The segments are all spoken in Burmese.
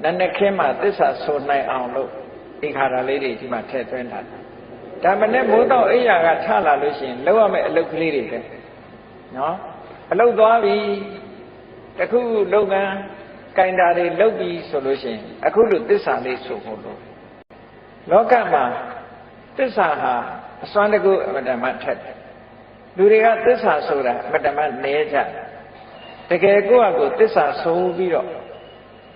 năn khen mà tức là số này ao lúc đi khá là lấy đi thì mà theo tuyên thật đã mà nếu muốn tao ấy là gà cha là lưu xin lâu mà lúc lấy đi đấy nó lâu đó vì cái khu lâu nga cái đà đi lâu đi số lưu xin cái khu lúc tức là đi số hồ lúc nó cả mà tức là hà xoan được mà đã mà thật lưu đi gà tức là số ra mà đã mà né ra cái của tức là số đi rồi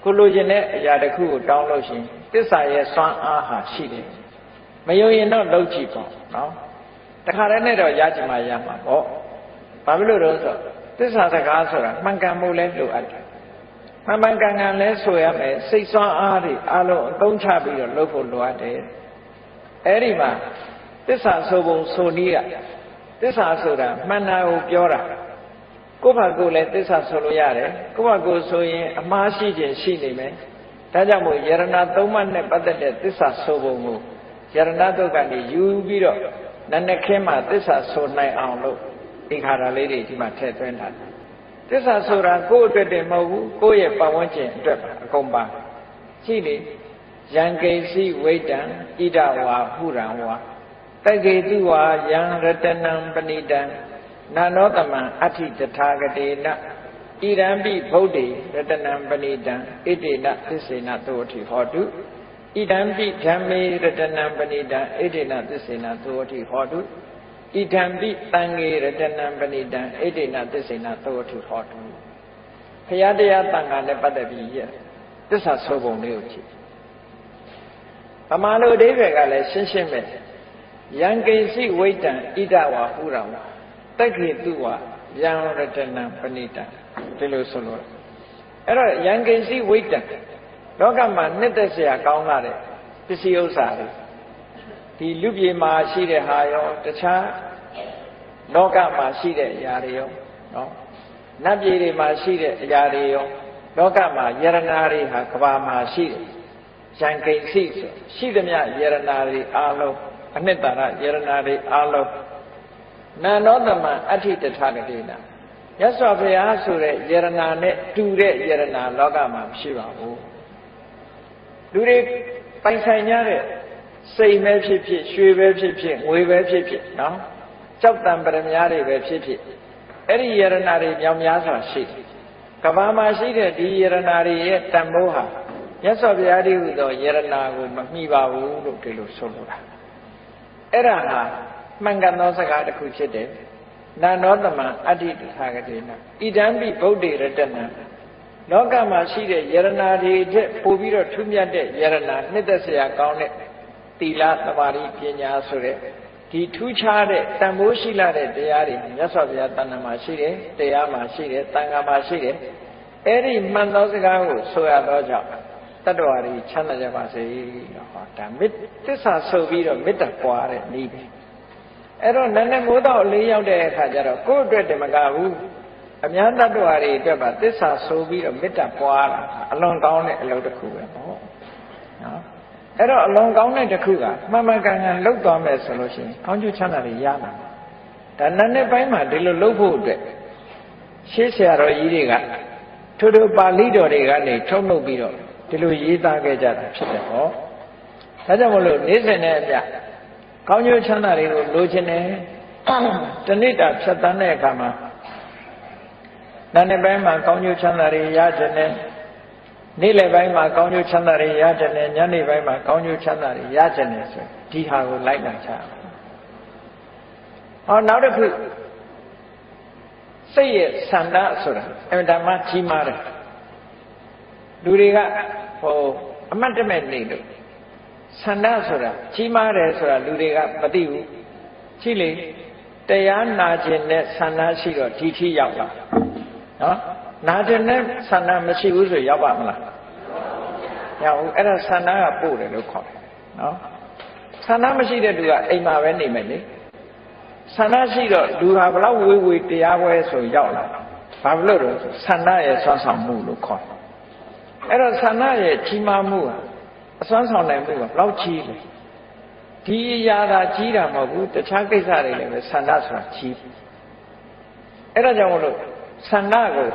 cô lưu xin này giờ cái khu đau lưu xin tức là ye xoan hà xí đi mấy người nó lâu chỉ có nó tất cả này rồi giá trị mà giá mà có bà biết rồi sao tức là tất cả số là mang cái mua lên đồ ăn mà mang cái ngang lên số ya mấy xây xoan đi alo đông cha bị rồi lâu phụ đồ ăn đấy ấy đi mà tức là số bông số ní à tức là số là mang nàoပြောra cô bà cô lên tức là số lo ya đấy cô bà cô số yên mà xí chuyện xí này mấy đại gia mỗi giờ na tông man này bắt đầu tức là số bông ngủ Yarana to cái này yêu biết rồi, nên khen mà tức là số này ao lúc đi khá là lấy đi thì mà theo tuyên thật, tức là số ra cô tuyệt để mau cô也把我钱对吧，公吧，这里人给是为等，一大话忽然话，但给tu话人热天能不尼等，那老他们阿提的他个的那，依然比普地热天能不尼等，一点那这些那都提好多。ဣဒံပိဓမ္မေရတနံပဏိတံဣဒိနသစ္စေနသောတိဟောတုဣဒံပိတံဃေရတနံပဏိတံဣဒိနသစ္စေနသောတိဟောတုဘုရားတရားတန်ခါနဲ့ပတ်သက်ပြီးရသစ္စာဆိုပုံလေးကိုကြည့်ဗမာလိုအဓိပ္ပာယ်ကလည်းရှင်းရှင်းပဲယံကိစီဝိတံဣဒဝါဟုရံဝတက်ခေတုဝယံရတနံပဏိတံဒီလိုဆိုလို့အဲ့တော့ယံကိစီဝိတံလောကမှာနှစ်သက်เสียကောင်းလာတဲ့ပစ္စည်းဥစ္စာတွေဒီလူပြေမှာရှိတဲ့ဟာရောတခြားလောကမှာရှိတဲ့အရာတွေရောနော်နတ်ပြည်တွေမှာရှိတဲ့အရာတွေရောလောကမှာယရနာတွေဟာကဘာမှာရှိတယ်ရန်ကိစီဆိုရှိသမျှယရနာတွေအားလုံးအနှစ်သာရယရနာတွေအားလုံးနာနောသမံအဋ္ဌိတထကတိနာရသော်ဘုရားဆိုတဲ့ယရနာနဲ့တူတဲ့ယရနာလောကမှာမရှိပါဘူးလူတွေပိုင်ဆိုင်ကြတဲ့စိတ်ပဲဖြစ်ဖြစ်ရွှေပဲဖြစ်ဖြစ်ငွေပဲဖြစ်ဖြစ်နော်ကြောက်တံပရမများတွေပဲဖြစ်ဖြစ်အဲ့ဒီယရနာတွေမြောင်များစွာရှိတယ်ကဘာမှာရှိတဲ့ဒီယရနာတွေရဲ့တန်ဖိုးဟာမြတ်စွာဘုရားတည်းဟူသောယရနာကိုမမှီပါဘူးလို့ဒီလိုဆိုလိုတာအဲ့ဒါဟာမှန်ကန်သောစကားတစ်ခုဖြစ်တယ်နာနောသမံအဋ္ဌိတထာဂတိနာဣဒံပိဗုဒ္ဓေရတနံလောကမှာရှိတဲ့ယရနာတွေတဲ့ပို့ပြီးတော့ထူးမြတ်တဲ့ယရနာနှစ်သက်စရာကောင်းတဲ့သီလသမာဓိပညာဆိုတဲ့ဒီထူးခြားတဲ့တန်ဖိုးရှိလာတဲ့တရားတွေမြတ်စွာဘုရားတဏ္ဍာမှာရှိတယ်တရားမှာရှိတယ်သံဃာမှာရှိတယ်အဲ့ဒီမှန်သောစကားကိုဆိုရသောကြောင့်တတ္တဝါတွေချမ်းသာကြပါစေလို့ဟောဒါမေတ္သစ္စာဆိုပြီးတော့မေတ္တာပွားတဲ့နည်းပဲအဲ့တော့နည်းနည်းမိုးတော့အလေးရောက်တဲ့အခါကျတော့ကိုယ့်အတွက်တမကဘူးအများတ attva တွေအတွက်ပါသစ္စာဆိုပြီးတော့မေတ္တာပွားတာအလွန်ကောင်းတဲ့အလုပ်တစ်ခုပဲပေါ့နော်အဲ့တော့အလွန်ကောင်းတဲ့တစ်ခုကမှန်မှန်ကန်ကန်လုပ်သွားမယ်ဆိုလို့ရှိရင်ကောင်းကျိုးချမ်းသာတွေရမှာဒါနည်းနည်းပိုင်းမှာဒီလိုလုပ်ဖို့အတွက်ရှေးဆရာတော်ကြီးတွေကထို့ပါဠိတော်တွေကနေထုတ်လုပ်ပြီးတော့ဒီလိုရေးသားခဲ့ကြတာဖြစ်တယ်ဟောဒါကြောင့်မလို့နေ့စဉ်နဲ့အပြကောင်းကျိုးချမ်းသာတွေကိုလိုချင်တယ်တဏိတာဖြတ်တန်းတဲ့အခါမှာနာနေပိုင်းမှာကောင်းကျိုးချမ်းသာတွေရကြတယ်နေ့လယ်ပိုင်းမှာကောင်းကျိုးချမ်းသာတွေရကြတယ်ညနေပိုင်းမှာကောင်းကျိုးချမ်းသာတွေရကြတယ်ဆိုဒီဟာကိုလိုက်လာချအောင်ဟောနောက်တစ်ခုစိတ်ရဲ့ဆန္ဒဆိုတာအမှန်တမ်းကြီးမားတယ်လူတွေကဟိုအမှတ်တမဲ့နေလို့ဆန္ဒဆိုတာကြီးမားတယ်ဆိုတာလူတွေကမသိဘူးကြည့်လေတရားနာခြင်းနဲ့ဆန္ဒရှိတော့ဒီထိရောက်လာနော်နာခြင်းနဲ့ဆန္ဒမရှိဘူးဆိုရောက်ပါမလားရောက်ဘူးအဲ့ဒါဆန္ဒကပို့တယ်လို့ခေါ်တယ်နော်ဆန္ဒမရှိတဲ့လူကအိမ်မှာပဲနေမယ်လေဆန္ဒရှိတော့လူဟာဘလောက်ဝေးတရားပွဲဆိုရောက်လာဘာလို့လဲဆိုဆန္ဒရဲ့ဆွမ်းဆောင်မှုလို့ခေါ်တယ်အဲ့တော့ဆန္ဒရဲ့ကြီးမားမှုဟာအစွမ်းဆောင်နိုင်မှုကဘလောက်ကြီးလဲဒီအရာသာကြီးတာမဟုတ်ဘူးတခြားကိစ္စတွေလည်းပဲဆန္ဒဆိုတာကြီးအဲ့ဒါကြောင့်မလို့ဆန္ဒကို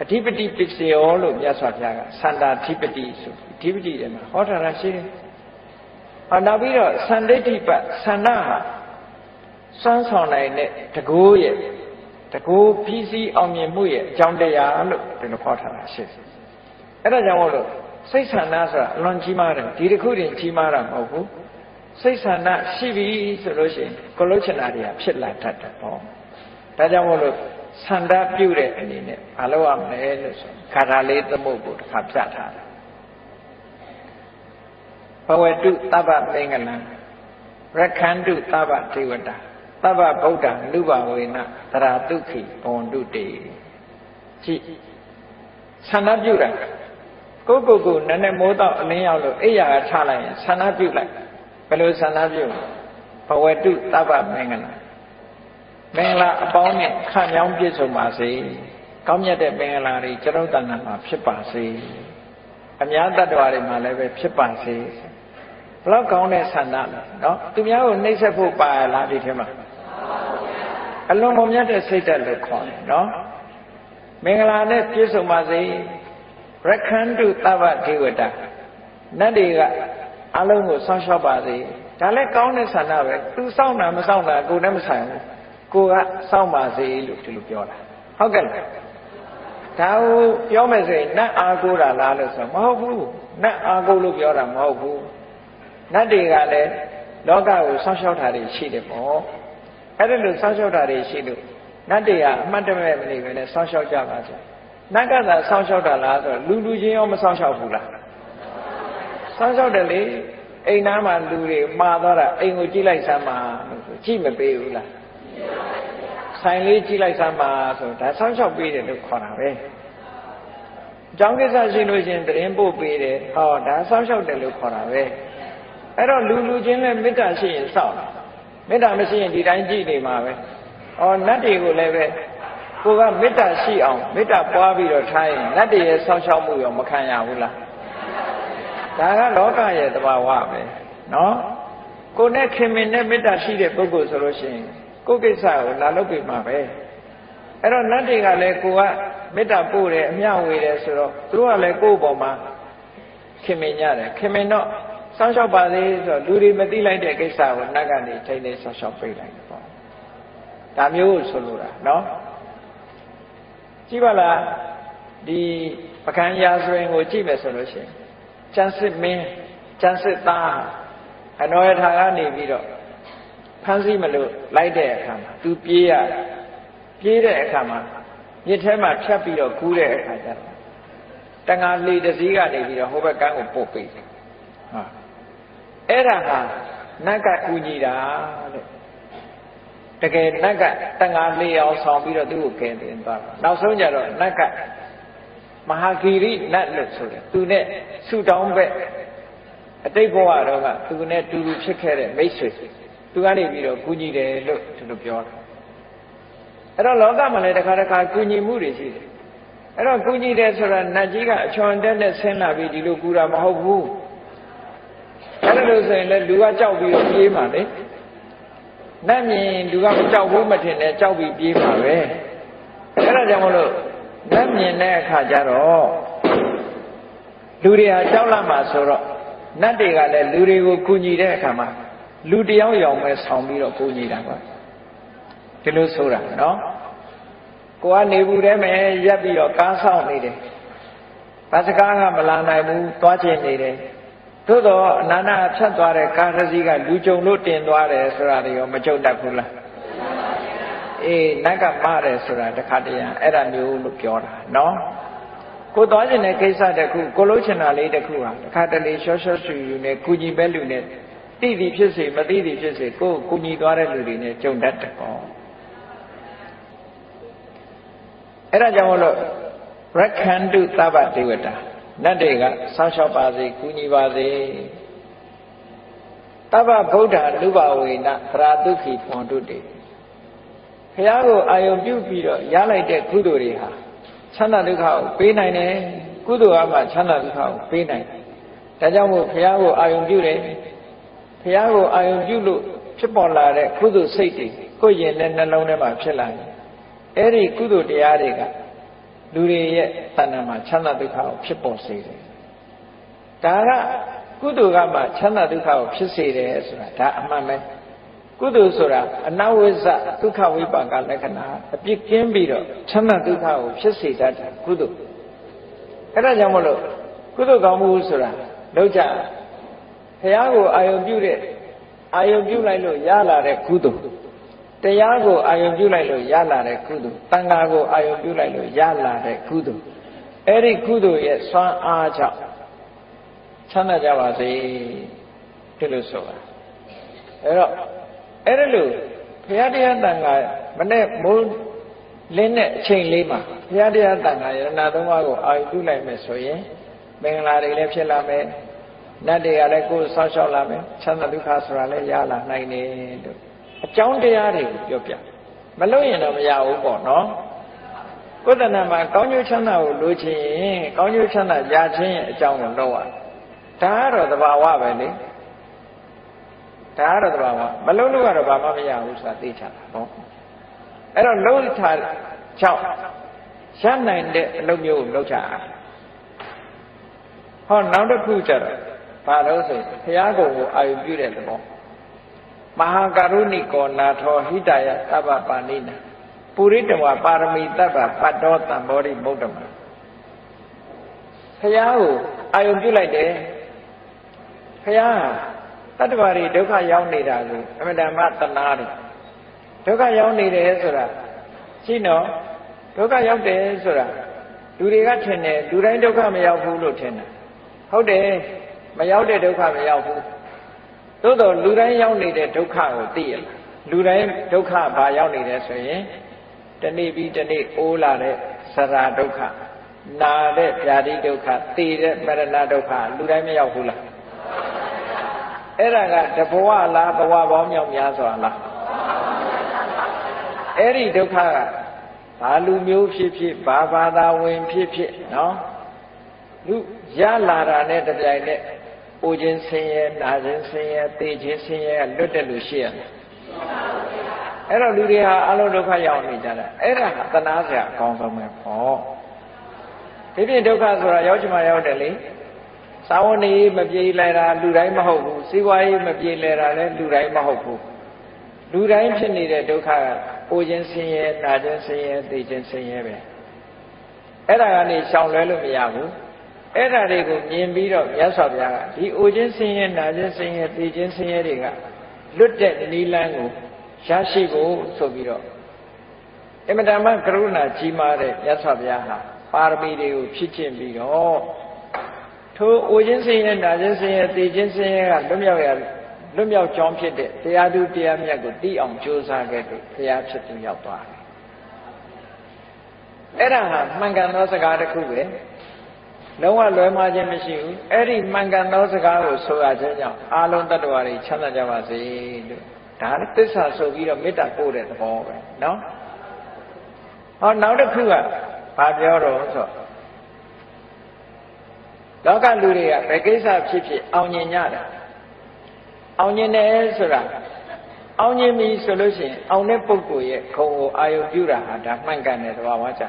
အဓိပတိပစ္စယောလို့မြတ်စွာဘုရားကစန္ဒာဓိပတိဆိုဓိပတိထဲမှာဟောထားတာရှိတယ်။နောက်ပြီးတော့စန္ဒိဋ္ဌိပတ်ဆန္ဒဟာစွမ်းဆောင်နိုင်တဲ့တကူရဲ့တကူပြီးစီးအောင်မြင်မှုရဲ့အကြောင်းတရားလို့ဒီလိုခေါ်ထားတာရှိတယ်။အဲ့ဒါကြောင့်မို့လို့စိတ်ဆန္ဒဆိုတာအလွန်ကြီးမားတယ်ဒီတစ်ခုတည်းကြီးမားတာမဟုတ်ဘူးစိတ်ဆန္ဒရှိပြီဆိုလို့ရှိရင်ကိုယ်လုံးချင်တာတွေကဖြစ်လာတတ်တယ်ပေါ့ဒါကြောင့်မို့လို့ဆန္ဒပြုတဲ့အနေနဲ့မလုပ်ရမလဲလို့ဆိုခါထာလေးသမုတ်ကိုတစ်ခါပြထားတယ်ဘဝတုသဗ္ဗမင်္ဂလံရက္ခန္တုသဗ္ဗဒေဝတာသဗ္ဗဗုဒ္ဓလူဘဝေနသရတုခိဘဝန္တုတေကြည့်ဆန္ဒပြုတာကိုနည်းနည်းမိုးတော့အလင်းရောက်လို့အိယာကချလိုက်ရင်ဆန္ဒပြုလိုက်ဘယ်လိုဆန္ဒပြုဘဝတုသဗ္ဗမင်္ဂလံမင်္ဂလာအပေါင်းနဲ့ခန့်မြောင်းပြည့်စုံပါစေကောင်းမြတ်တဲ့မင်္ဂလာတွေကျွန်တော်တဏ္ဍာမှာဖြစ်ပါစေအများတ attva တွေမှာလည်းပဲဖြစ်ပါစေဘလောက်ကောင်းတဲ့ဆန္ဒလဲနော်သူများကိုနှိပ်စက်ဖို့ပါလားဒီထဲမှာအလွန်မမြတ်တဲ့စိတ်ဓာတ်လို့ခေါ်တယ်နော်မင်္ဂလာနဲ့ပြည့်စုံပါစေရက္ခန္တုသဗ္ဗဒေဝတာနတ်တွေကအလုံးကိုစောင့်ရှောက်ပါစေဒါလည်းကောင်းတဲ့ဆန္ဒပဲသူစောင့်တာမစောင့်တာကိုယ်နဲ့မဆိုင်ဘူးကိုကစောင့်ပါစေလို့ဒီလိုပြောတာဟုတ်ကဲ့လားဒါကိုပြောမယ်ဆိုရင်နတ်အားကိုးတာလားလို့ဆိုမဟုတ်ဘူးနတ်အားကိုးလို့ပြောတာမဟုတ်ဘူးနတ်တွေကလည်းလောကကိုစောင့်ရှောက်တာတွေရှိတယ်ပေါ့အဲ့ဒါလို့စောင့်ရှောက်တာတွေရှိလို့နတ်တွေကအမှတ်တမဲ့မနေပဲနဲ့စောင့်ရှောက်ကြပါစေနတ်ကသာစောင့်ရှောက်တာလားဆိုတော့လူချင်းရောမစောင့်ရှောက်ဘူးလားစောင့်ရှောက်တယ်လေအိမ်သားမှာလူတွေမှားသွားတာအိမ်ကိုကြည့်လိုက်စမ်းပါလို့ဆိုကြည့်မပေးဘူးလားဆိုင်လေးကြည့်လိုက်စမ်းပါဆိုဒါစောင့်ရှောက်ပေးတယ်လို့ခေါ်တာပဲအကြောင်းကိစ္စရှိလို့ရှင်တရင်ပို့ပေးတယ်ဟောဒါစောင့်ရှောက်တယ်လို့ခေါ်တာပဲအဲ့တော့လူချင်းနဲ့မေတ္တာရှိရင်စောင့်မေတ္တာမရှိရင်ဒီတိုင်းကြည့်နေမှာပဲဩနတ်တွေကိုလည်းပဲကိုကမေတ္တာရှိအောင်မေတ္တာပွားပြီးတော့ထားရင်နတ်တွေရဲ့စောင့်ရှောက်မှုရောမခံရဘူးလားဒါကလောကရဲ့သဘာဝပဲနော်ကိုနဲ့ခင်မင်နဲ့မေတ္တာရှိတဲ့ပုဂ္ဂိုလ်ဆိုလို့ရှိရင်ကိုယ်ကိစ္စကိုလာလုပ်ပြမှာပဲအဲ့တော့နတ်တွေကလည်းကိုကမေတ္တာပို့တယ်အမျှဝေတယ်ဆိုတော့သူတို့ကလည်းကိုယ့်ဘောမှာခင်မင်ရတယ်ခင်မင်တော့စောင့်ရှောက်ပါလေဆိုတော့လူတွေမသိလိုက်တဲ့ကိစ္စကိုနတ်ကနေထိန်းသိမ်းစောင့်ရှောက်ပေးလိုက်တယ်ပေါ့ဒါမျိုးဆိုလိုတာနော်ကြည့်ပါလားဒီပကံရာဇဝင်ကိုကြည့်မယ်ဆိုလို့ရှိရင်ကျန်စစ်မင်းကျန်စစ်သားအနောယထာကနေပြီးတော့ဖမ်းဆီးမလို့လိုက်တဲ့အခါမှာသူပြေးရတယ်ပြေးတဲ့အခါမှာမြစ်ထဲမှာဖြတ်ပြီးတော့ကူးတဲ့အခါကျတော့တန်ဃာလှေတစ်စီးကနေပြီးတော့ဟိုဘက်ကန်းကိုပို့ပေးတယ်ဟာအဲ့ဒါဟာနတ်ကကူညီတာတဲ့တကယ်နတ်ကတန်ဃာလှေအောင်ဆောင်ပြီးတော့သူ့ကိုကယ်တင်သွားတာနောက်ဆုံးကျတော့နတ်ကမဟာဂီရိနတ်လို့ဆိုတယ်သူနဲ့ဆူတောင်းဘက်အတိတ်ဘဝတော့ကသူနဲ့တူတူဖြစ်ခဲ့တဲ့မိတ်ဆွေသူကနေပြီးတော့ကူညီတယ်လို့သူတို့ပြောတာအဲ့တော့လောကမှာလည်းတစ်ခါတစ်ခါကူညီမှုတွေရှိတယ်အဲ့တော့ကူညီတယ်ဆိုတာနတ်ကြီးကအချွန်တက်နဲ့ဆင်းလာပြီးဒီလိုကူတာမဟုတ်ဘူးအဲ့ဒါလို့ဆိုရင်လည်းလူကကြောက်ပြီးတော့ပြေးမှာလေနတ်မြင်လူကမကြောက်ဘူးမထင်နဲ့ကြောက်ပြီးပြေးမှာပဲအဲ့ဒါကြောင့်မလို့နတ်မြင်တဲ့အခါကျတော့လူတွေဟာကြောက်လာမှာဆိုတော့နတ်တွေကလည်းလူတွေကိုကူညီတဲ့အခါမှာလူတယောက်ယောင်ပဲဆောင်ပြီးတော့ကူညီတာပါဒီလိုဆိုတာနော်ကိုကနေဘူးထဲမှာရက်ပြီးတော့ကားဆောင်နေတယ်ဘာစကားကမလာနိုင်ဘူးသွားချင်နေတယ်သို့တော့အနန္တဖြတ်သွားတဲ့ကားတစ်စီးကလူကြုံလို့တင်သွားတယ်ဆိုတာတွေရောမကြုံတတ်ဘူးလားအေးနတ်ကမှားတယ်ဆိုတာတခါတည်းအဲ့ဒါမျိုးလို့ပြောတာနော်ကိုသွားကျင်တဲ့ကိစ္စတခုကိုလို့ချင်တာလေးတခုဟာတခါတလေရှော့ရှော့ရှူယူနဲ့ကုညီပဲလူနဲ့သိသည်ဖြစ်စေမသိသည်ဖြစ်စေကိုကုညီသွားတဲ့လူတွေနဲ့ကြုံတတ်တယ်ပေါ့အဲ့ဒါကြောင့်မလို့ရက္ခန္တုသဗ္ဗဒေဝတာနတ်တွေကစောင့်ရှောက်ပါစေကုညီပါစေသဗ္ဗဗုဒ္ဓလူဘဝေနသရတုခိဘဝန္တုတေဘုရားကိုအာယုံပြုပြီးတော့ရလိုက်တဲ့ကုသိုလ်တွေဟာချမ်းသာဒုက္ခကိုပေးနိုင်တယ်ကုသိုလ်အမှချမ်းသာဒုက္ခကိုပေးနိုင်တယ်ဒါကြောင့်မို့ဘုရားကိုအာယုံပြုတယ်ဘုရားကိုအာယုံပြုလို့ဖြစ်ပေါ်လာတဲ့ကုသိုလ်စိတ်တွေကိုယ့်ရင်နဲ့နှလုံးထဲမှာဖြစ်လာတယ်အဲ့ဒီကုသိုလ်တရားတွေက လူတွေရဲ့တဏ္ဍာမှာချမ်းသာဒုက္ခကိုဖြစ်ပေါ်စေတယ်ဒါကကုသိုလ်ကမှချမ်းသာဒုက္ခကိုဖြစ်စေတယ်ဆိုတာဒါအမှန်ပဲကုသိုလ်ဆိုတာအနဝိဇ္ဇဒုက္ခဝိပါကလက္ခဏာအပြစ်ကင်းပြီးတော့ချမ်းသာဒုက္ခကိုဖြစ်စေတတ်တယ်ကုသိုလ်အဲ့ဒါကြောင့်မလို့ကုသိုလ်ကောင်းမှုဆိုတာလောက်ကြဘုရားကိုအာယုံပြုလိုက်လို့ရလာတဲ့ကုသိုလ်တရားကိုအာယုံပြုလိုက်လို့ရလာတဲ့ကုသိုလ်တန်ခါကိုအာယုံပြုလိုက်လို့ရလာတဲ့ကုသိုလ်အဲ့ဒီကုသိုလ်ရဲ့စွမ်းအားကြောင့်ချမ်းသာကြပါစေဒီလိုဆိုတာအဲ့တော့အဲ့ဒါလို့ဘုရားတရားတန်ခါမနဲ့မိုးလင်းတဲ့အချိန်လေးမှာဘုရားတရားတန်ခါယရဏသုံးပါးကိုအာယုံပြုလိုက်မယ်ဆိုရင်မင်္ဂလာတွေလည်းဖြစ်လာမယ်နတ်တွေကလည်းကိုယ်ဆောက်ရှောက်လာမယ်ချမ်းသာဒုက္ခဆိုတာလည်းရလာနိုင်တယ်လို့အကြောင်းတရားတွေကိုပြောပြမလို့ရင်တော့မရဘူးပေါ့နော်ကိုယ်တဏ္ဍာမှာကောင်းကျိုးချမ်းသာကိုလိုချင်ရင်ကောင်းကျိုးချမ်းသာရခြင်းရဲ့အကြောင်းကိုလုပ်ရဒါကတော့သဘာဝပဲလေဒါကတော့သဘာဝမလုံးလို့ကတော့ဘာမှမရဘူးဆိုတာသိချတာပေါ့အဲ့တော့လုံးထားကြောင့်ရနိုင်တဲ့အလုပ်မျိုးကိုလုပ်ချတာဟောနောက်တစ်ခုကျတော့ဘာလို့ဆိုဘုရားကိုအာယုပြုတဲ့သဘောမဟာကရုဏိကောနာထောဟိတယသဗ္ဗပါဏိနာပုရိတဝပါရမီတဗ္ဗပတ္တောတံဘောဓိမုဒ္ဓမဘုရားကိုအာယုပြုလိုက်တယ်ဘုရားတတ္တဝါတွေဒုက္ခရောက်နေတာကိုအမှန်တမ်းသနာတယ်ဒုက္ခရောက်နေတယ်ဆိုတာရှိနော်ဒုက္ခရောက်တယ်ဆိုတာလူတွေကထင်တယ်လူတိုင်းဒုက္ခမရောက်ဘူးလို့ထင်တယ်ဟုတ်တယ်မရောက်တဲ့ဒုက္ခမရောက်ဘူးသို့တော်လူတိုင်းရောက်နေတဲ့ဒုက္ခကိုသိရလားလူတိုင်းဒုက္ခဘာရောက်နေတယ်ဆိုရင်တနေ့ပြီးတနေ့အိုးလာတဲ့စရာဒုက္ခနာတဲ့ဗျာတိဒုက္ခသိတဲ့မရဏဒုက္ခလူတိုင်းမရောက်ဘူးလားအဲ့ဒါကတဘဝလားဘဝပေါင်းမြောက်များစွာလားအဲ့ဒီဒုက္ခကဘာလူမျိုးဖြစ်ဖြစ်ဘာဘာသာဝင်ဖြစ်ဖြစ်နော်လူရလာတာနဲ့တပြိုင်နက်အိုခြင်းဆင်းရဲနာခြင်းဆင်းရဲသိခြင်းဆင်းရဲလွတ်တဲ့လူရှိရတယ်အဲ့တော့လူတွေဟာအလုံးဒုက္ခရောက်နေကြတာအဲ့ဒါဟာတဏှာစရာအကောင်းဆုံးပဲပေါ့ဒီပြင်ဒုက္ခဆိုတာရောက်ချင်မှရောက်တယ်လေစာဝတ်နေမပြေလည်တာလူတိုင်းမဟုတ်ဘူးစီးပွားရေးမပြေလည်တာလည်းလူတိုင်းမဟုတ်ဘူးလူတိုင်းဖြစ်နေတဲ့ဒုက္ခကအိုခြင်းဆင်းရဲနာခြင်းဆင်းရဲသိခြင်းဆင်းရဲပဲအဲ့ဒါကနေရှောင်လွဲလို့မရဘူးအဲ့ဒါတွေကိုမြင်ပြီးတော့မြတ်စွာဘုရားကဒီအိုခြင်းဆင်းရဲနာခြင်းဆင်းရဲသိခြင်းဆင်းရဲတွေကလွတ်တဲ့နိလန်းကိုရရှိဖို့ဆိုပြီးတော့အမတမကရုဏာကြီးမားတဲ့မြတ်စွာဘုရားဟာပါရမီတွေကိုဖြည့်ကျင့်ပြီးတော့ထိုအိုခြင်းဆင်းရဲနာခြင်းဆင်းရဲသိခြင်းဆင်းရဲကလွတ်မြောက်ကြောင်းဖြစ်တဲ့တရားသူတရားမြတ်ကိုသိအောင်ကြိုးစားခဲ့လို့ဘုရားဖြစ်သူရောက်သွားတယ်အဲ့ဒါဟာမှန်ကန်သောစကားတစ်ခုပဲလုံးဝလွဲမှားခြင်းမရှိဘူးအဲ့ဒီမှန်ကန်သောစကားကိုဆိုရခြင်းကြောင့်အာလုံးတ attva တွေချမ်းသာကြပါစေလို့ဒါလည်းသစ္စာဆိုပြီးတော့မေတ္တာပို့တဲ့သဘောပဲနော်ဟောနောက်တစ်ခုကဘာပြောတော့ဆိုလောကလူတွေကဘယ်ကိစ္စဖြစ်ဖြစ်အောင်မြင်ကြတာအောင်မြင်တယ်ဆိုတာအောင်မြင်ပြီဆိုလို့ရှိရင်အောင်တဲ့ပုဂ္ဂိုလ်ရဲ့ခုံကိုအာယုပြုတာဟာဒါမှန်ကန်တဲ့သဘာဝကြ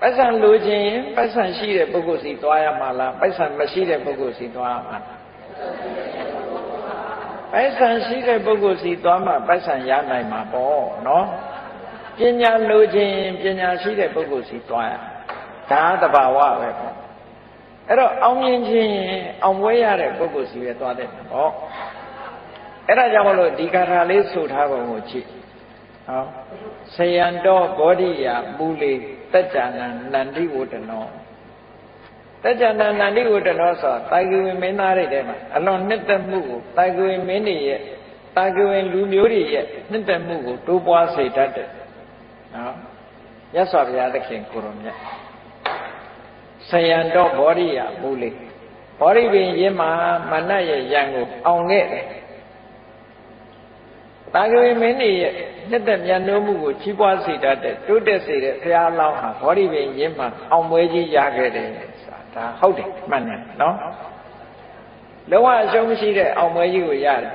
ပတ်စံလိုချင်ရင်ပတ်စံရှိတဲ့ပုဂ္ဂိုလ်စီသွားရမှာလားပတ်စံမရှိတဲ့ပုဂ္ဂိုလ်စီသွားရမှာလားပတ်စံရှိတဲ့ပုဂ္ဂိုလ်စီသွားမှပတ်စံရနိုင်မှာပေါ့နော်ပညာလိုချင်ပညာရှိတဲ့ပုဂ္ဂိုလ်စီသွားရဒါသဘာဝပဲပေါ့အဲ့တော့အောင်မြင်ခြင်းအောင်ပွဲရတဲ့ပုဂ္ဂိုလ်စီပဲသွားတဲ့ပေါ့အဲ့ဒါကြောင့်မလို့ဒီကာထာလေးဆိုထားပုံကိုကြည့်ဟောဆယံတော်ဘောဓိယာမူလေတัจ jana နန္တိဝတ္တနောတัจ jana နန္တိဝတ္တနောဆိုတာတာဂိဝင်မင်းသားတွေထဲမှာအလွန်နှစ်သက်မှုကိုတာဂိဝင်မင်းတွေရဲ့တာဂိဝင်လူမျိုးတွေရဲ့နှစ်သက်မှုကိုတိုးပွားစေတတ်တယ်နော်မြတ်စွာဘုရားသခင်ကိုရောမြတ်ဆယံတော်ဘောဓိယာမူလေဘောဓိပင်ရင်းမှာမနတ်ရဲ့ရံကိုအောင်ခဲ့တယ်တာဂိဝင်မင်းတွေရဲ့နှစ်သက်မြတ်နိုးမှုကိုကြီးပွားစေတတ်တဲ့တိုးတက်စေတဲ့ဘုရားလောင်းဟာဘောဓိပင်ရင်းမှာအောင်ပွဲကြီးရခဲ့တယ်ဆိုတာဒါဟုတ်တယ်မှန်တယ်နော်လုံးဝအရှုံးမရှိတဲ့အောင်ပွဲကြီးကိုရတယ်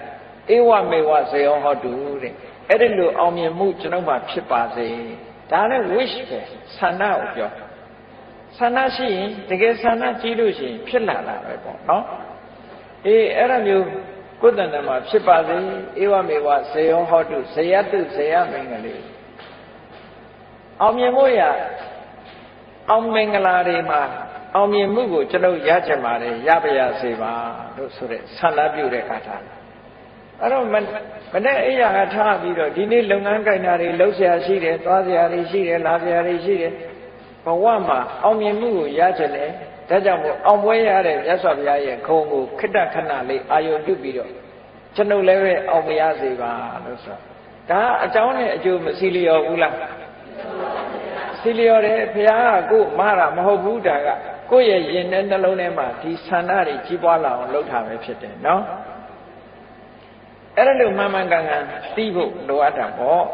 ဧဝမေဝဇေယောဟောတုတဲ့အဲ့ဒီလိုအောင်မြင်မှုကျွန်တော်မှဖြစ်ပါစေဒါလည်း wish ပဲဆန္ဒကိုပြော ဆန္ဒရှိရင်တကယ်ဆန္ဒကြီးလို့ရှိရင်ဖြစ်လာတာပဲပေါ့နော်အေးအဲ့ဒါမျိုးကိုယ်တဏ္ဍမှာဖြစ်ပါစေဧဝမေဝဇယောဟောတုဇယတုဇယမင်္ဂလေးအောင်မြင်ဖို့ရအောင်မင်္ဂလာတွေမှာအောင်မြင်မှုကိုကျွန်တော်ရချင်ပါတယ်ရပါရစေပါလို့ဆိုတဲ့ဆန္ဒပြုတဲ့ကာထာအဲ့တော့မနေ့အိယာကထားပြီးတော့ဒီနေ့လုပ်ငန်းကိုင်တာတွေလှုပ်ရှားရှိတယ်သွားစရာတွေရှိတယ်လာစရာတွေရှိတယ်ဘဝမှာအောင်မြင်မှုကိုရချင်တယ်ဒါကြောင့်မို့အောင်ပွဲရတဲ့မြတ်စွာဘုရားရဲ့ခုံကိုခိတ္တခဏလေးအာယုံပြုပြီးတော့ကျွန်ုပ်လည်းပဲအောင်မရစေပါလို့ဆိုဒါအကြောင်းနဲ့အကျိုးမစီလျော်ဘူးလားစီလျော်တယ်ဘုရားကကို့မှားတာမဟုတ်ဘူးဒါကကိုယ့်ရဲ့ရင်ထဲနှလုံးထဲမှာဒီဆန္ဒတွေကြီးပွားလာအောင်လုပ်တာပဲဖြစ်တယ်နော်အဲ့ဒါလို့မှန်မှန်ကန်ကန်သိဖို့လိုအပ်တာပေါ့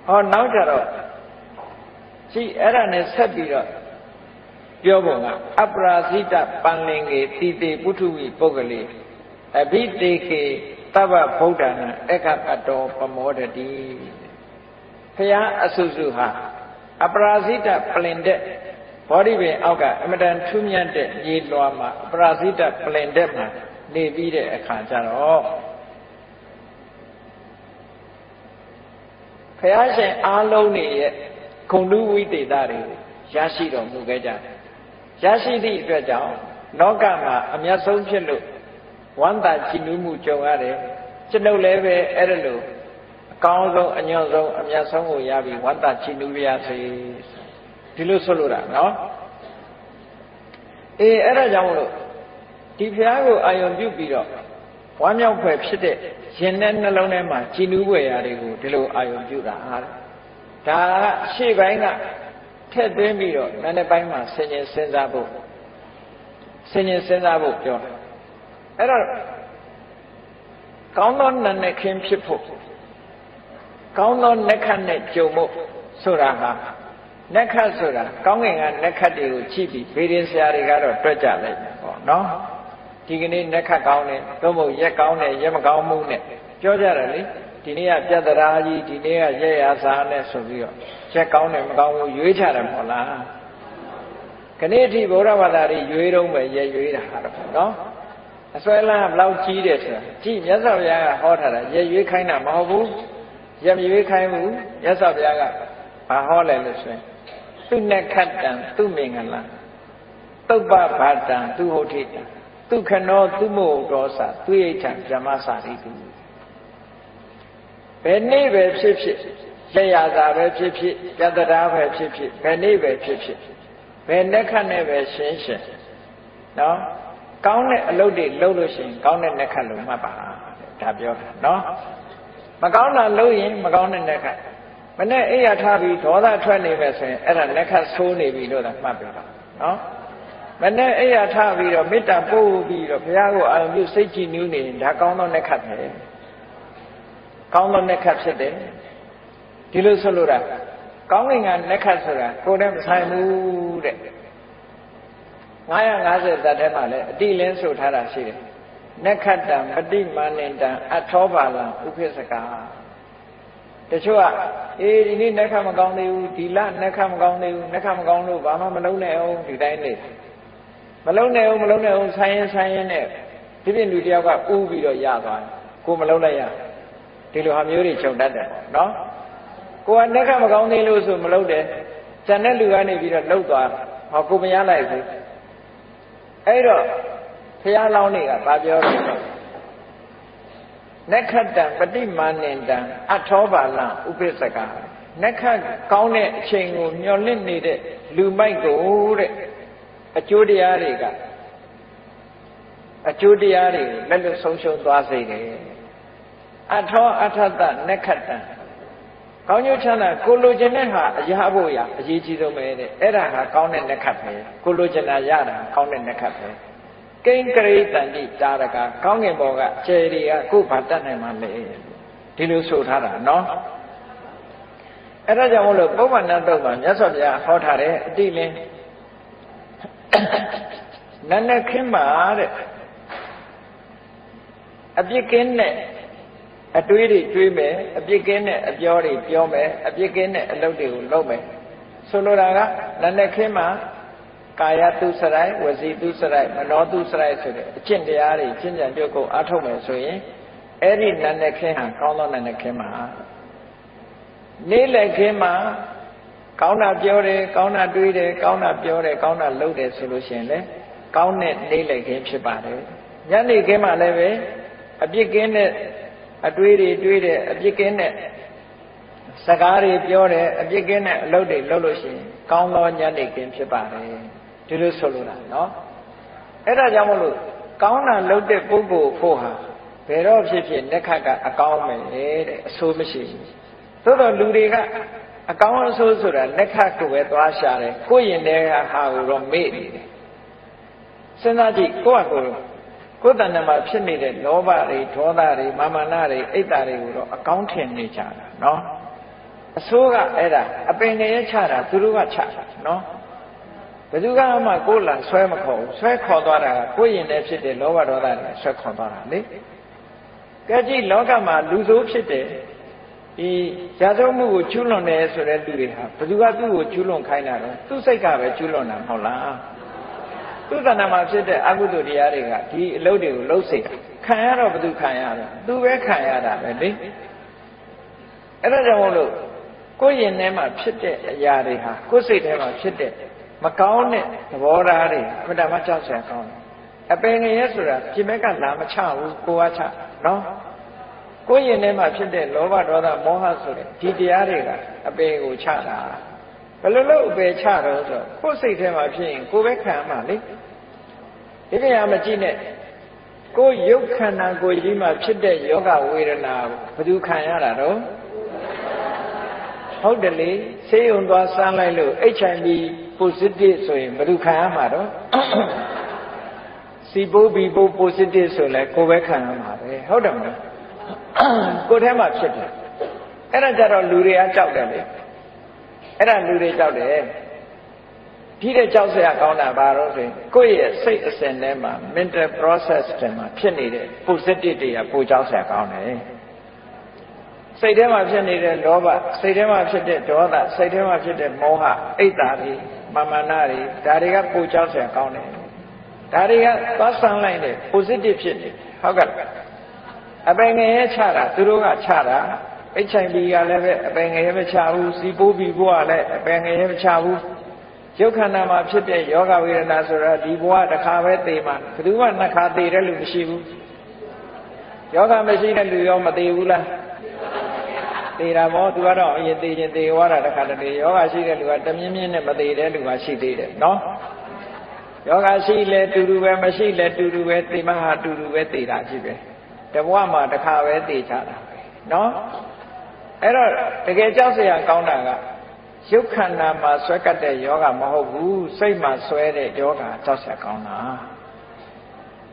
ဟောနောက်ကြတော့ကြည့်အဲ့ဒါနဲ့ဆက်ပြီးတော့ပြောပုံကအပရာဇိတပန္လင်ကေတိတေပုထုဝိပုဂ္ဂလေအဘိတေကေသဗ္ဗဗုဒ္ဓနာအခပတောပမောဒတိဘုရားအဆုစုဟာအပရာဇိတပလင်တဲ့ဘောဓိပင်အောက်ကအမတန်ထူးမြတ်တဲ့ရေလွှာမှာအပရာဇိတပလင်တဲ့မှာနေပြီးတဲ့အခါကျတော့ဘုရားရှင်အားလုံးနေရဲ့ဂုဏ်ဓုဝိသေသတွေရရှိတော်မူခဲ့ကြတယ်ရရှိသည့်အတွက်ကြောင့်လောကမှာအမျက်ဆုံးဖြစ်လို့ဝမ်းသာကြည်နူးမှုကြုံရတယ်ကျွန်ုပ်လည်းပဲအဲ့ဒါလို့အကောင်းဆုံးအညွန့်ဆုံးအမျက်ဆုံးကိုရပြီးဝမ်းသာကြည်နူးရစေဒီလိုဆိုလိုတာနော်အေးအဲ့ဒါကြောင့်မလို့ဒီဘုရားကိုအာယုံပြုပြီးတော့ဝမ်းမြောက်ဖွယ်ဖြစ်တဲ့ရင်နဲ့နှလုံးထဲမှာကြည်နူးဖွယ်ရာတွေကိုဒီလိုအာယုံပြုတာဟာဒါကရှေ့ပိုင်းကထည့်သွင်းပြီးတော့နာနေပိုင်းမှာဆင်ញင်စဉ်းစားဖို့ပြောတာအဲ့တော့ကောင်းသောနာနဲ့ခင်းဖြစ်ဖို့ကောင်းသောနက္ခတ်နဲ့ကြုံဖို့ဆိုတာဟာနက္ခတ်ဆိုတာကောင်းကင်ကနက္ခတ်တွေကိုကြည့်ပြီးဗေဒင်ဆရာတွေကတော့တွက်ကြလိုက်တယ်ပေါ့နော်ဒီကနေ့နက္ခတ်ကောင်းတယ်သို့မဟုတ်ရက်ကောင်းတယ်ရက်မကောင်းမှုနဲ့ပြောကြတယ်လေဒီနေ့ကပြတ်တရားကြီးဒီနေ့ကရက်ရစာနဲ့ဆိုပြီးတော့ရက်ကောင်းတယ်မကောင်းဘူးရွေးချတယ်မဟုတ်လားခဏအထိဗုဒ္ဓဘာသာတွေရွေးတော့ပဲရက်ရွေးတာတော့နော်အစွဲလန်းဘလောက်ကြီးတယ်ဆိုတာကြည့်မြတ်စွာဘုရားကဟောထားတာရက်ရွေးခိုင်းတာမဟုတ်ဘူးရက်မရွေးခိုင်းဘူးမြတ်စွာဘုရားကဘာဟောလဲလို့ဆိုရင်သူနက္ခတ္တံသူမင်္ဂလံသုပ္ပဘာတံသူဟုတ်ထိတံသူခနောသူမို့တော်စာသူဣဋ္ဌံဓမ္မစာရိတုဘယ်နေ့ပဲဖြစ်ဖြစ်လက်ရတာပဲဖြစ်ဖြစ်ပြတ္တရာပဲဖြစ်ဖြစ်ဘယ်နေ့ပဲဖြစ်ဖြစ်ဘယ်နက္ခတ်နဲ့ပဲရှင်းနော်ကောင်းတဲ့အလုပ်တွေလုပ်လို့ရှိရင်ကောင်းတဲ့နက္ခတ်လို့မှတ်ပါဒါပြောတာနော်မကောင်းတာလုပ်ရင်မကောင်းတဲ့နက္ခတ်မနဲ့အိယာထားပြီးဒေါသထွက်နေပဲဆိုရင်အဲ့ဒါနက္ခတ်ဆိုးနေပြီလို့သာမှတ်ပြီနော်မနဲ့အိယာထားပြီးတော့မေတ္တာပို့ပြီးတော့ဘုရားကိုအာရုံပြုစိတ်ကြည်နူးနေရင်ဒါကောင်းသောနက္ခတ်ပဲကောင်းသောနက္ခတ်ဖြစ်တယ်ဒီလိုဆိုလို့တာကောင်းကင်ကနက္ခတ်ဆိုတာကိုယ်တည်းမဆိုင်ဘူးတဲ့950ဇတ်ထဲမှာလည်းအတိလင်းဆိုထားတာရှိတယ်နက္ခတံပฏิမာနန္တံအထောပါလံဥပိစ္ဆကာတချို့ကဒီနေ့နက္ခမကောင်းသေးဘူးဒီလနက္ခမကောင်းသေးဘူးနက္ခမကောင်းလို့ဘာမှမလုံးနဲ့အောင်ဒီတိုင်းနေမလုံးနဲ့အောင်ဆိုင်ရင်နဲ့ဒီပြင်လူတယောက်ကဥပြီးတော့ရသွားတယ်ကိုမလုံးလိုက်ရဒီလိုဟာမျိုးတွေခြုံတတ်တယ်ပေါ့နော်ကိုကနက္ခမကောင်းသေးလို့ဆိုမလုံးတယ်ဇန်တဲ့လူကနေပြီးတော့လှုပ်သွားဟောကိုမရလိုက်ဘူးအဲ့တော့ဘုရားလောင်းတွေကဘာပြောလဲနက္ခတံပฏิမာနန္တံအထောပါလံဥပိစ္ဆကာနက္ခကောင်းတဲ့အချိန်ကိုမျှော်လင့်နေတဲ့လူမိုက်ကိုတဲ့အကျိုးတရားတွေလက်လွတ်ဆုံးရှုံးသွားစေတယ်အထောအထတနက္ခတံကောင်းကျိုးချမ်းသာကိုလိုချင်တဲ့ဟာအရာဖို့ရအရေးကြီးဆုံးပဲတဲ့အဲ့ဒါဟာကောင်းတဲ့နက္ခတ်ပဲကိုလိုချင်တာရတာကောင်းတဲ့နက္ခတ်ပဲကိဉ္ကရိတန္တိတာရကကောင်းငင်ဘောကကျယ်တွေကကိုဘာတတ်နိုင်မှလဲဒီလိုဆိုထားတာနော်အဲ့ဒါကြောင့်မို့လို့ပုဗ္ဗန္နတုတ်မှာမြတ်စွာဘုရားဟောထားတဲ့အတိလင်းနတ်နဲ့ခင်းပါတဲ့အပြစ်ကင်းတဲ့အတွေးတွေတွေးမယ်အပြစ်ကင်းတဲ့အပြောတွေပြောမယ်အပြစ်ကင်းတဲ့အလုပ်တွေကိုလုပ်မယ်ဆိုလိုတာကနတ်နဲ့ခင်းမှာ ကာယတုစရိုက်ဝစီတုစရိုက်မနောတုစရိုက်ဆိုတဲ့အကျင့်တရားတွေကျင့်ကြံကြုတ်ကိုအားထုတ်မယ်ဆိုရင်အဲ့ဒီနန္ဒခင်းဟာကောင်းသောနန္ဒခင်းမှာနေ့လည်ခင်းမှာကောင်းတာပြောတယ်ကောင်းတာတွေးတယ်ကောင်းတာပြောတယ်ကောင်းတာလုပ်တယ်ဆိုလို့ရှိရင်လေကောင်းတဲ့နေ့လည်ခင်းဖြစ်ပါတယ်ညနေခင်းမှာလည်းပဲအပြစ်ကင်းတဲ့အတွေးတွေတွေးတယ်အပြစ်ကင်းတဲ့စကားတွေပြောတယ်အပြစ်ကင်းတဲ့အလုပ်တွေလုပ်လို့ရှိရင်ကောင်းသောညနေခင်းဖြစ်ပါတယ်ဒီလိုဆိုလိုတာနော်အဲ့ဒါကြောင့်မလို့ကောင်းတာလုပ်တဲ့ပုဂ္ဂိုလ်ဖို့ဟာဘယ်တော့ဖြစ်ဖြစ်လက်ခတ်ကအကောင်းမယ်တဲ့အဆိုးမရှိဘူးသို့တော့လူတွေကအကောင်းအဆိုးဆိုတာလက်ခတ်ကိုပဲသွားရှာတယ်ကိုယ့်ရင်ထဲကဟာကိုတော့မေ့နေတယ်စဉ်းစားကြည့်ကိုယ့်အကိုယ်တဏ္ဍာမှာဖြစ်နေတဲ့လောဘတွေဒေါသတွေမာမနတွေအိတ်တာတွေကိုတော့အကောင်းထင်နေကြတာနော်အဆိုးကအဲ့ဒါအပင်ငရဲချတာသူတို့ကချတာနော်ဘယ်သူကမှကိုယ်လာဆွဲမခေါ်ဘူးဆွဲခေါ်သွားတာကကိုယ့်ရင်ထဲဖြစ်တဲ့လောဘဒေါသတွေဆွဲခေါ်သွားတာလေကဲကြည့်လောကမှာလူဆိုးဖြစ်တဲ့ဒီရာဇဝမှုကိုကျူးလွန်တယ်ဆိုတဲ့လူတွေဟာဘယ်သူကသူ့ကိုကျူးလွန်ခိုင်းတာတော့သူ့စိတ်ကပဲကျူးလွန်တာမဟုတ်လားသူ့တဏ္ဍာမှာဖြစ်တဲ့အကုသိုလ်တရားတွေကဒီအလုပ်တွေကိုလှုပ်စေတာခံရတော့ဘယ်သူခံရတော့သူပဲခံရတာပဲလေအဲ့ဒါကြောင့်မို့လို့ကိုယ်ရင်ထဲမှာဖြစ်တဲ့အရာတွေဟာကိုယ်စိတ်ထဲမှာဖြစ်တဲ့မကောင်းတဲ့သဘောထားတွေအမှန်တမ်းကြောက်စရာကောင်းတယ်အပင်ငရဲဆိုတာပြင်မဲ့ကလာမချဘူးကိုယ်ကချနော်ကိုယ်ရင်ထဲမှာဖြစ်တဲ့လောဘဒေါသမောဟဆိုတဲ့ဒီတရားတွေကအပင်ကိုချတာဘယ်လိုလုပ်အပယ်ချတော့ဆိုကိုယ်စိတ်ထဲမှာဖြစ်ရင်ကိုယ်ပဲခံမှာလေဒီနေရာမကြည့်နဲ့ကိုယ်ရုပ်ခန္ဓာကိုယ်ကြီးမှာဖြစ်တဲ့ယောဂဝေဒနာဘယ်သူခံရတာတော့ဟုတ်တယ်လေဆေးရုံသွားစမ်းလိုက်လို့ HIV positive ဆိုရင်ဘယ်သူခံရမှာတော့စီပိုးဘီပိုး positive ဆိုလဲကိုယ်ပဲခံရမှာပဲဟုတ်တယ်မလားကိုယ်ထဲမှာဖြစ်တယ်အဲ့ဒါကြတော့လူတွေကကြောက်တယ်လေအဲ့ဒါလူတွေကြောက်တယ်ဒီတဲ့ကြောက်စရာကောင်းတာဘာလို့ဆိုရင်ကိုယ့်ရဲ့စိတ်အစဉ်ထဲမှာ mental process တွေမှာဖြစ်နေတဲ့ positive တွေကပိုကြောက်စရာကောင်းတယ်စိတ်ထဲမှာဖြစ်နေတဲ့လောဘစိတ်ထဲမှာဖြစ်တဲ့ဒေါသစိတ်ထဲမှာဖြစ်တဲ့မောဟအိတ်တာတွေမာမနာတွေဒါတွေကပိုကြောက်စရာကောင်းတယ်ဒါတွေကသွားဆန်းလိုက်တဲ့ positive ဖြစ်နေဟုတ်ကဲ့အပင်ငရဲချတာသူတို့ကချတာ HIV ကလည်းပဲအပင်ငရဲမချဘူးစီပိုးဘီပိုးကလည်းအပင်ငရဲမချဘူးရုပ်ခန္ဓာမှာဖြစ်တဲ့ယောဂဝေဒနာဆိုတာဒီဘဝတစ်ခါပဲသိမှာဘယ်သူမှနှစ်ခါသိတဲ့လူမရှိဘူးယောဂမရှိတဲ့လူရောမသိဘူးလားသိတာပေါ့သူကတော့အရင်သိချင်းသိသွားတာတစ်ခါတည်းယောဂရှိတဲ့လူကတမြင်းမြင်းနဲ့မသိတဲ့လူကရှိသေးတယ်နော်ယောဂရှိလဲတူတူပဲမရှိလဲတူတူပဲသိမှဟာတူတူပဲသိတာရှိပဲတဘဝမှာတစ်ခါပဲသိချတာနော်အဲ့တော့တကယ်ကြောက်စရာကောင်းတာကရုပ်ခန္ဓာမှာဆွဲကပ်တဲ့ယောဂမဟုတ်ဘူးစိတ်မှာဆွဲတဲ့ယောဂကြောက်စရာကောင်းတာ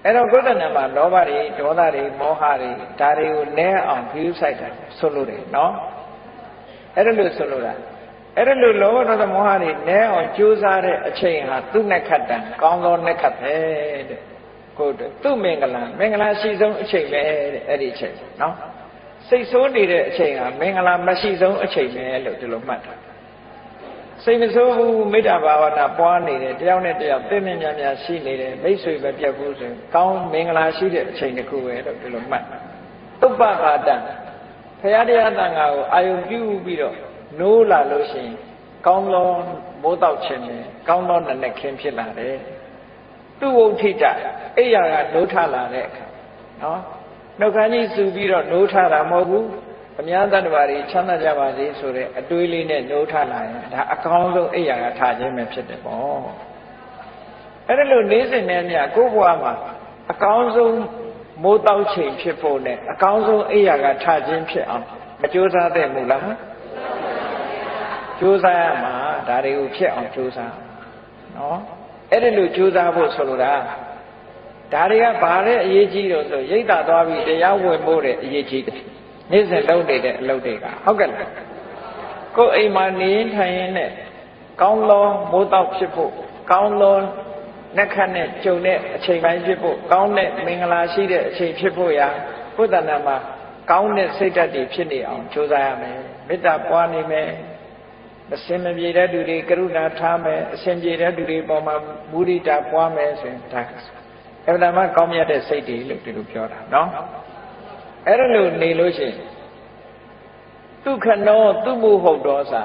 အဲ့တော့ကိုယ်တဏ္ဍာမှာလောဘတွေဒေါသတွေမောဟတွေဒါတွေကိုနည်းအောင်ဂရုစိုက်တာဆိုလို့တယ်နော်အဲ့ဒါလို့ဆိုလို့တာအဲ့ဒါလို့လောဘဒေါသမောဟတွေနည်းအောင်ကြိုးစားတဲ့အချိန်ဟာသူ့နဲ့ခတ်တန်ကောင်းသောနဲ့ခတ်ပဲတဲ့ကိုသူ့မင်္ဂလာရှိဆုံးအချိန်ပဲတဲ့အဲ့ဒီအချိန်နော်စိတ်ဆိုးနေတဲ့အချိန်ဟာမင်္ဂလာမရှိဆုံးအချိန်ပဲလို့ဒီလိုမှတ်တာစိတ်မဆိုးဘူးမေတ္တာဘာဝနာပွားနေတယ်တယောက်နဲ့တယောက်သိမြင်များများရှိနေတယ်မိတ်ဆွေပဲပြတ်ဘူးဆိုရင်ကောင်းမင်္ဂလာရှိတဲ့အချိန်တစ်ခုပဲလို့ဒီလိုမှတ်သုပ္ပဘာတံဘုရားတရားသံဃာကိုအာယုပြုပြီးတော့နိုးလာလို့ရှိရင်ကောင်းသောမိုးတောက်ခြင်းနဲ့ကောင်းသောနနက်ခင်းဖြစ်လာတယ်သူဝုဋ္ဌိတအိယာကနိုးထလာတဲ့အခါနော်နှုတ်ခမ်းကြီးစူပြီးတော့နိုးထတာမဟုတ်ဘူးအများတ attva တွေချမ်းသာကြပါစေဆိုတဲ့အတွေးလေးနဲ့နိုးထလာရင်ဒါအကောင်းဆုံးအိယာကထခြင်းပဲဖြစ်တယ်ပေါ့အဲ့ဒါလို့နေ့စဉ်နဲ့မြကိုယ့်ဘဝမှာအကောင်းဆုံးမိုးတောက်ချိန်ဖြစ်ဖို့နဲ့အကောင်းဆုံးအိယာကထခြင်းဖြစ်အောင်မကြိုးစားသင့်ဘူးလားကြိုးစားရမှာဒါတွေကိုဖြစ်အောင်ကြိုးစားနော်အဲ့ဒါလို့ကြိုးစားဖို့ဆိုလိုတာဒါတွေကဘာတဲ့အရေးကြီးတော့ဆိုရိတ်တာသွားပြီးတရားဝင်ဖို့တဲ့အရေးကြီးတယ်နေ့စဉ်လုပ်နေတဲ့အလုပ်တွေကဟုတ်ကဲ့လားကိုယ်အိမ်မှာနေထိုင်ရင်နဲ့ကောင်းသောမိုးတောက်ဖြစ်ဖို့ကောင်းသောနှက်ခတ်နဲ့ကြုံတဲ့အချိန်ပိုင်းဖြစ်ဖို့ကောင်းတဲ့မင်္ဂလာရှိတဲ့အချိန်ဖြစ်ဖို့ရာကိုယ်တဏ္ဍာမှာကောင်းတဲ့စိတ်ဓာတ်တွေဖြစ်နေအောင်ကြိုးစားရမယ်မေတ္တာပွားနေမယ် အစင်မပြေတဲ့သူတွေကရုဏာထားမယ်အစင်ပြေတဲ့သူတွေပေါ်မှာမုဒိတာပွားမယ်ဆိုရင်ဒါအဲ့ဒါမှကောင်းမြတ်တဲ့စိတ်တွေလို့ဒီလိုပြောတာနော်အဲ့ဒါလို့နေလို့ရှိရင်ဒုက္ခနောသူမှုဟုတ်တော်စာ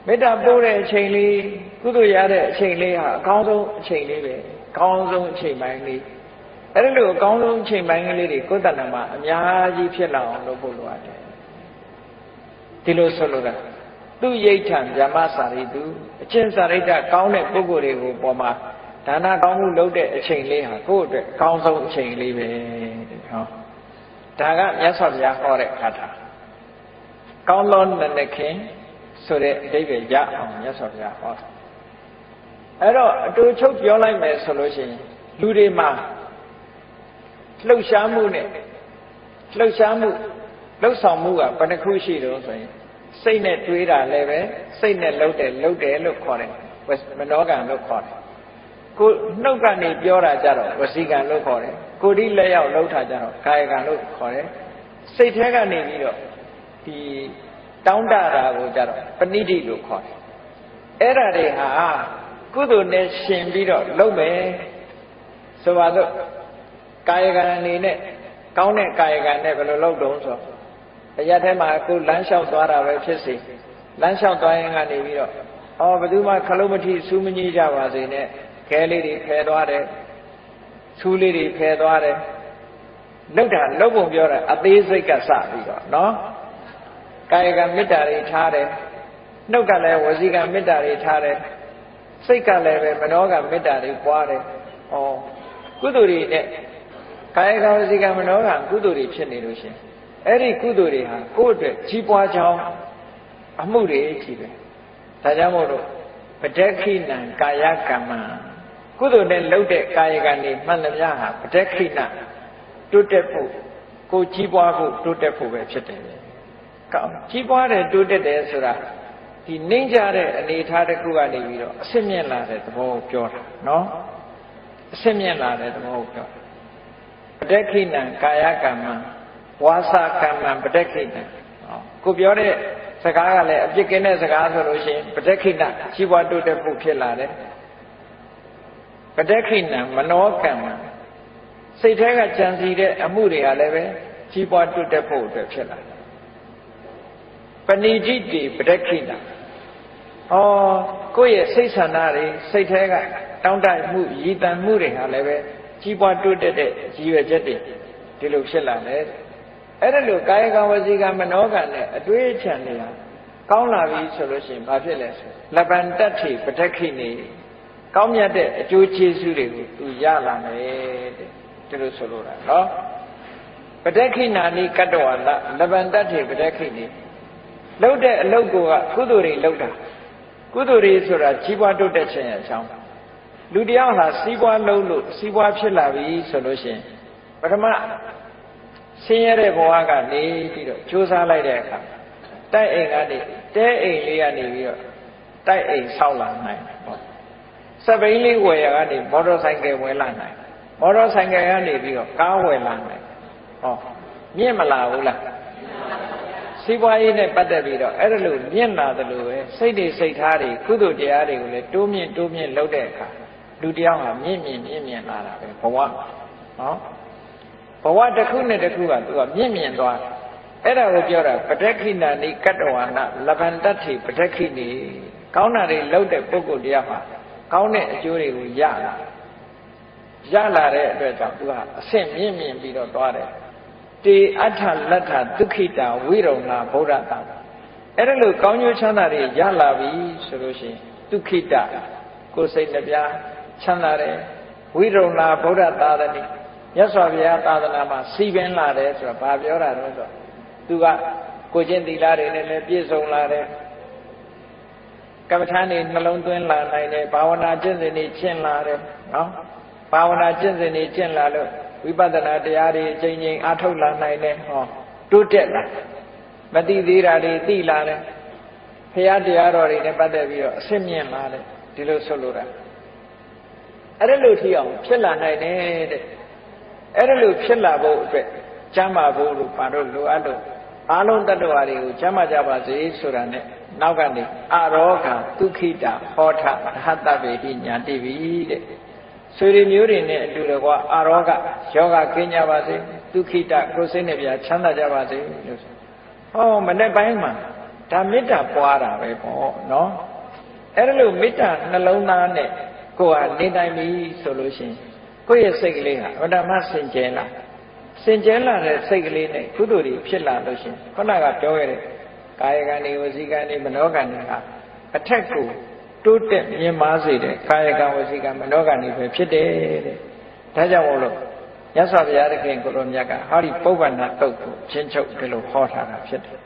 မေတ္တာပို့တဲ့အချိန်လေးကုသိုလ်ရတဲ့အချိန်လေးဟာအကောင်းဆုံးအချိန်လေးပဲအကောင်းဆုံးအချိန်ပိုင်းလေးအဲ့ဒါလို့အကောင်းဆုံးအချိန်ပိုင်းကလေးတွေကိုယ်တဏ္ဍာမှာအများကြီးဖြစ်လာအောင်လုပ်ဖို့လိုအပ်တယ်ဒီလိုဆိုလိုတာသူရိဋ္ဌံဗြဟ္မစာရိတုအချင်းစာရိတ္တကောင်းတဲ့ပုဂ္ဂိုလ်တွေကိုပေါ်မှာဒါနကောင်းမှုလုပ်တဲ့အချိန်လေးဟာကိုယ့်အတွက်အကောင်းဆုံးအချိန်လေးပဲဟောဒါကမြတ်စွာဘုရားဟောတဲ့ခါထာကောင်းသောနနခင်ဆိုတဲ့အဓိပ္ပာယ်ရအောင်မြတ်စွာဘုရားဟောတာအဲ့တော့အတူချုပ်ပြောလိုက်မယ်ဆိုလို့ရှိရင်လူတွေမှာလှုပ်ရှားမှုနဲ့လှုပ်ရှားမှုလှုပ်ဆောင်မှုကဘယ်နှခုရှိတော့ဆိုရင်စိတ်နဲ့တွေးတာလည်းပဲစိတ်နဲ့လှုပ်တယ်လို့ခေါ်တယ်မနောကံလို့ခေါ်တယ်ကိုနှုတ်ကနေပြောတာကြတော့ဝစီကံလို့ခေါ်တယ်ကိုယ်ဒီလက်ရောက်လှုပ်တာကြတော့ကာယကံလို့ခေါ်တယ်စိတ်ထဲကနေပြီးတော့ဒီတောင်းတတာကိုကြတော့ပဏိတိလို့ခေါ်တယ်အဲ့ဒါတွေဟာကုသိုလ်နဲ့ရှင်ပြီးတော့လုပ်မယ်ဆိုပါတော့ကာယကံအနေနဲ့ကောင်းတဲ့ကာယကံနဲ့ဘယ်လိုလုပ်တုံးဆိုအရာထဲမှာကိုလမ်းလျှောက်သွားတာပဲဖြစ်စေလမ်းလျှောက်သွားရင်ကနေပြီးတော့ဘယ်သူမှခလုံးမထိစူးမငြိကြပါစေနဲ့ခဲလေးတွေဖယ်သွားတယ်စူးလေးတွေဖယ်သွားတယ်လုပ်တာလုပ်ပုံပြောတာအသေးစိတ်ကစပြီးတော့နော်ကာယကမေတ္တာတွေထားတယ်နှုတ်ကလည်းဝစီကမေတ္တာတွေထားတယ်စိတ်ကလည်းပဲမနောကမေတ္တာတွေပွားတယ်ကုသိုလ်တွေနဲ့ကာယကဝစီကမနောကကုသိုလ်တွေဖြစ်နေလို့ရှင်အဲ့ဒီကုသိုလ်တွေဟာကိုယ့်အတွက်ကြီးပွားကြောင်းအမှုတွေကြီးပဲဒါကြောင့်မို့လို့ပဋက္ခိဏံကာယကမ္မကုသိုလ်နဲ့လုပ်တဲ့ကာယကံတွေမှန်သမျှဟာပဋက္ခိဏတိုးတက်ဖို့ကိုကြီးပွားဖို့တိုးတက်ဖို့ပဲဖြစ်တယ်ကောင်းကြီးပွားတယ်တိုးတက်တယ်ဆိုတာဒီနှိမ့်ကြတဲ့အနေအထားတစ်ခုကနေပြီးတော့အစစ်မြင့်လာတဲ့သဘောကိုပြောတာနော်အစစ်မြင့်လာတဲ့သဘောကိုပြောပဋက္ခိဏံကာယကမ္မဝါစာကမ္မပဋက္ခိဏကိုပြောတဲ့စကားကလည်းအပြစ်ကင်းတဲ့စကားဆိုလို့ရှိရင်ပဋက္ခိဏကြီးပွားတိုးတက်ဖို့ဖြစ်လာတယ်ပဋက္ခိဏမနောကမ္မစိတ်ထဲကကြံစီတဲ့အမှုတွေကလည်းပဲကြီးပွားတိုးတက်ဖို့အတွက်ဖြစ်လာတယ်ပဏိတိတိပဋက္ခိဏကိုယ့်ရဲ့စိတ်ဆန္ဒတွေစိတ်ထဲကတောင်းတမှုရည်တန်မှုတွေဟာလည်းပဲကြီးပွားတိုးတက်တဲ့ရည်ရွယ်ချက်တွေဒီလိုဖြစ်လာတယ်အဲ့ဒါလို့ကာယကံဝစီကံမနောကံနဲ့အတွေးအချံတွေဟာကောင်းလာပြီဆိုလို့ရှိရင်ဘာဖြစ်လဲဆိုလပ္ပန္တတ္ထိပဋက္ခိဏီကောင်းမြတ်တဲ့အကျိုးကျေးဇူးတွေကိုသူရလာမယ်တဲ့ဒီလိုဆိုလိုတာနော်ပဋက္ခိဏာနိကတ္တဝါလလပ္ပန္တတ္ထိပဋက္ခိဏီလှုပ်တဲ့အလုပ်ကကုသိုလ်တွေလှုပ်တာကုသိုလ်တွေဆိုတာကြီးပွားတိုးတက်ခြင်းရဲ့အကြောင်းလူတယောက်ဟာစီးပွားလုံးလို့စီးပွားဖြစ်လာပြီဆိုလို့ရှိရင်ပထမဆင်းရဲတဲ့ဘဝကနေပြီးတော့ကြိုးစားလိုက်တဲ့အခါတိုက်အိမ်ကနေတဲအိမ်လေးကနေပြီးတော့တိုက်အိမ်ဆောက်လာနိုင်ပေါ့စက်ဘိန်းလေးဝယ်ရကနေမော်တော်ဆိုင်ကယ်ဝယ်လာနိုင်မော်တော်ဆိုင်ကယ်ကနေပြီးတော့ကားဝယ်လာနိုင်မြင့်မလာဘူးလားစီးပွားရေးနဲ့ပတ်သက်ပြီးတော့အဲ့ဒါလို့မြင့်လာတယ်လို့ပဲစိတ်တွေစိတ်ထားတွေကုသိုလ်တရားတွေကိုလည်းတိုးမြင့်လုပ်တဲ့အခါလူတယောက်ဟာမြင့်လာတာပဲဘဝနော်ဘဝတစ်ခုနဲ့တစ်ခုကသူကမြင့်သွားတယ်အဲ့ဒါကိုပြောတာပဋက္ခိဏာနိကတ္တဝါနလပ္ပန္တတ္ထိပဋက္ခိဏီကောင်းတာတွေလုပ်တဲ့ပုဂ္ဂိုလ်တရားမှာကောင်းတဲ့အကျိုးတွေကိုရလာတဲ့အတွက်ကြောင့်သူကအဆင့်မြင့်ပြီးတော့သွားတယ်တေအဋ္ဌလတ္ထဒုက္ခိတာဝိရုံနာဗုဒ္ဓတာအဲ့ဒါလို့ကောင်းကျိုးချမ်းသာတွေရလာပြီဆိုလို့ရှိရင်ဒုက္ခိတာကိုယ်စိတ်နှပြချမ်းသာတယ်ဝိရုံနာဗုဒ္ဓသာသနိမြတ်စွာဘုရားသာသနာမှာစီပင်လာတယ်ဆိုတာဘာပြောတာလဲဆိုတော့သူကကိုကျင့်သီလတွေနဲ့လည်းပြည့်စုံလာတယ်ကမ္မထာနေနှလုံးသွင်းလာနိုင်တယ်ဘာဝနာကျင့်စဉ်တွေကျင့်လာတယ်နော်ဘာဝနာကျင့်စဉ်တွေကျင့်လာလို့ဝိပဿနာတရားတွေအချိန်ချင်းအားထုတ်လာနိုင်တယ်တိုးတက်လာမသိသေးတာတွေသိလာတယ်ဘုရားတရားတော်တွေနဲ့ပတ်သက်ပြီးတော့အဆင့်မြင့်လာတယ်ဒီလိုဆိုလိုတာအဲ့ဒါလို့ထီအောင်ဖြစ်လာနိုင်တယ်တဲ့အဲ့ဒါလို့ဖြစ်လာဖို့အတွက်ကျမ်းမာဖို့လို့ဘာလို့လိုအပ်လို့ အားလုံးတ attva တွေကိုချမ်းသာကြပါစေဆိုတာနဲ့နောက်ကနေအရောဂါဒုက္ခိတာဟောထရဟတဗေတိညာတိပိတဲ့ဆွေတွေမျိုးတွေနဲ့အတူတကွအရောဂယောဂကင်းကြပါစေဒုက္ခိတကိုယ်စိတ်နဲ့ပြချမ်းသာကြပါစေလို့ဟောမနေ့ပိုင်းမှာဒါမေတ္တာပွားတာပဲပေါ့နော်အဲ့ဒါလို့မေတ္တာနှလုံးသားနဲ့ကိုယ်ဟာနေတိုင်းပြီဆိုလို့ရှိရင်ကိုယ့်ရဲ့စိတ်ကလေးဟာဗဒမစင်ကြဲလာတဲ့စိတ်ကလေးနဲ့ကုသိုလ်တွေဖြစ်လာလို့ရှိရင်ခုနကပြောခဲ့တဲ့ကာယကံတွေဝစီကံတွေမနောကံတွေဟာအထက်ကိုတိုးတက်မြင့်မားစေတဲ့ကာယကံဝစီကံမနောကံတွေပဲဖြစ်တယ်တဲ့ဒါကြောင့်မို့လို့မြတ်စွာဘုရားသခင်ကိုလိုမြတ်ကဟောဒီပုဗ္ဗန္နတုတ်ကိုချင်းချုပ်ဒီလိုဟောထားတာဖြစ်တယ်